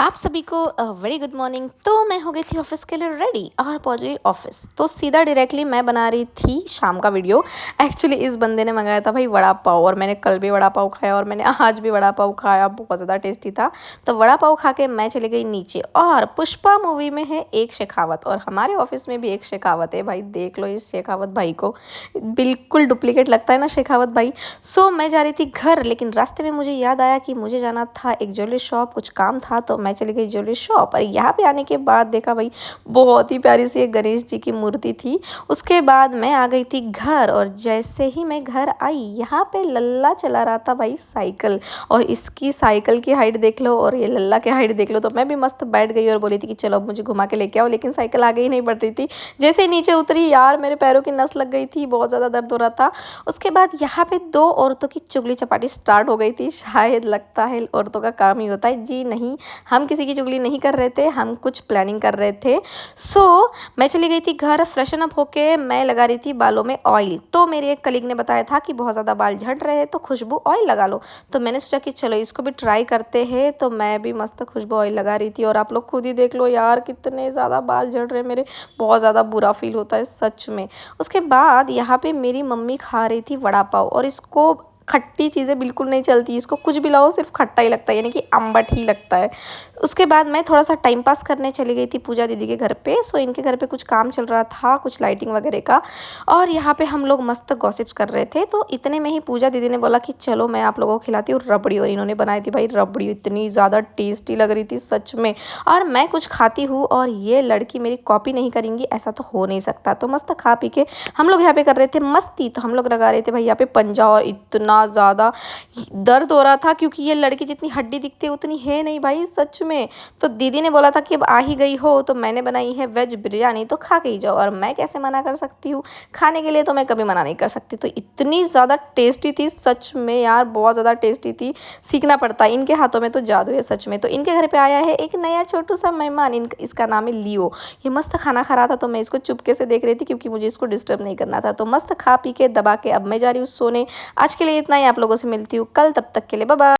आप सभी को वेरी गुड मॉर्निंग। तो मैं हो गई थी ऑफिस के लिए रेडी और पहुंच गई ऑफिस। तो सीधा डायरेक्टली मैं बना रही थी शाम का वीडियो। एक्चुअली इस बंदे ने मंगाया था भाई वड़ा पाव, और मैंने कल भी वड़ा पाव खाया और मैंने आज भी वड़ा पाव खाया, बहुत ज़्यादा टेस्टी था। तो वड़ा पाव खा के मैं चली गई नीचे। और पुष्पा मूवी में है एक शेखावत और हमारे ऑफिस में भी एक शेखावत है। भाई देख लो इस शेखावत भाई को, बिल्कुल डुप्लीकेट लगता है ना शेखावत भाई। सो मैं जा रही थी घर, लेकिन रास्ते में मुझे याद आया कि मुझे जाना था एक ज्वेलरी शॉप, कुछ काम था। तो मैं चली गई ज्वेलरी शॉप और यहाँ पे आने के बाद देखा भाई बहुत ही प्यारी सी एक गणेश जी की मूर्ति थी। उसके बाद मैं आ गई थी घर, और जैसे ही मैं घर आई यहाँ पे लल्ला चला रहा था भाई साइकिल। और इसकी साइकिल की हाइट देख लो और ये लल्ला की हाइट देख लो। तो मैं भी मस्त बैठ गई और बोली थी कि चलो अब मुझे घुमा के लेके आओ, लेकिन साइकिल आगे ही नहीं बढ़ रही थी। जैसे ही नीचे उतरी यार मेरे पैरों की नस लग गई थी, बहुत ज़्यादा दर्द हो रहा था। उसके बाद यहाँ पे दो औरतों की चुगली चपाटी स्टार्ट हो गई थी। शायद लगता है औरतों का काम ही होता है। जी नहीं, हम किसी की चुगली नहीं कर रहे थे, हम कुछ प्लानिंग कर रहे थे। मैं चली गई थी घर, फ्रेशन अप होके मैं लगा रही थी बालों में ऑयल। तो मेरे एक कलीग ने बताया था कि बहुत ज़्यादा बाल झड़ रहे हैं तो खुशबू ऑयल लगा लो। तो मैंने सोचा कि चलो इसको भी ट्राई करते हैं। तो मैं भी मस्त खुशबू ऑयल लगा रही थी और आप लोग खुद ही देख लो यार कितने ज़्यादा बाल झड़ रहे हैं मेरे। बहुत ज़्यादा बुरा फील होता है सच में। उसके बाद यहाँ पे मेरी मम्मी खा रही थी वड़ा पाव, और इसको खट्टी चीज़ें बिल्कुल नहीं चलती, इसको कुछ भी लाओ सिर्फ खट्टा ही लगता है, यानी कि अम्बट ही लगता है। उसके बाद मैं थोड़ा सा टाइम पास करने चली गई थी पूजा दीदी के घर पे। इनके घर पे कुछ काम चल रहा था, कुछ लाइटिंग वगैरह का, और यहाँ पे हम लोग मस्त गॉसिप्स कर रहे थे। तो इतने में ही पूजा दीदी ने बोला कि चलो मैं आप लोगों को खिलाती हूँ रबड़ी, और इन्होंने बनाई थी भाई रबड़ी, इतनी ज़्यादा टेस्टी लग रही थी सच में। और मैं कुछ खाती हूँ और ये लड़की मेरी कॉपी नहीं करेंगी, ऐसा तो हो नहीं सकता। तो मस्त खा पी के हम लोग यहाँ पे कर रहे थे मस्ती। तो हम लोग लगा रहे थे भाई यहाँ पे पंजा, और इतना ज़्यादा दर्द हो रहा था क्योंकि ये लड़की जितनी हड्डी दिखती है उतनी है नहीं भाई सच में। तो दीदी ने बोला था कि अब आ ही गई हो तो मैंने बनाई है वेज बिरयानी, तो खा के ही जाओ। और मैं कैसे मना कर सकती हूँ, खाने के लिए तो मैं कभी मना नहीं कर सकती। तो इतनी ज़्यादा टेस्टी थी सच में यार, बहुत ज़्यादा टेस्टी थी। सीखना पड़ता है, इनके हाथों में तो जादू है सच में। तो इनके घर पे आया है एक नया छोटू सा मेहमान, इसका नाम है लियो। ये मस्त खाना खा रहा था तो मैं इसको चुपके से देख रही थी क्योंकि मुझे इसको डिस्टर्ब नहीं करना था। तो मस्त खा पी के दबा के अब मैं जा रही हूँ सोने। आज के लिए इतना ही, आप लोगों से मिलती हूँ कल, तब तक के लिए बाय बाय।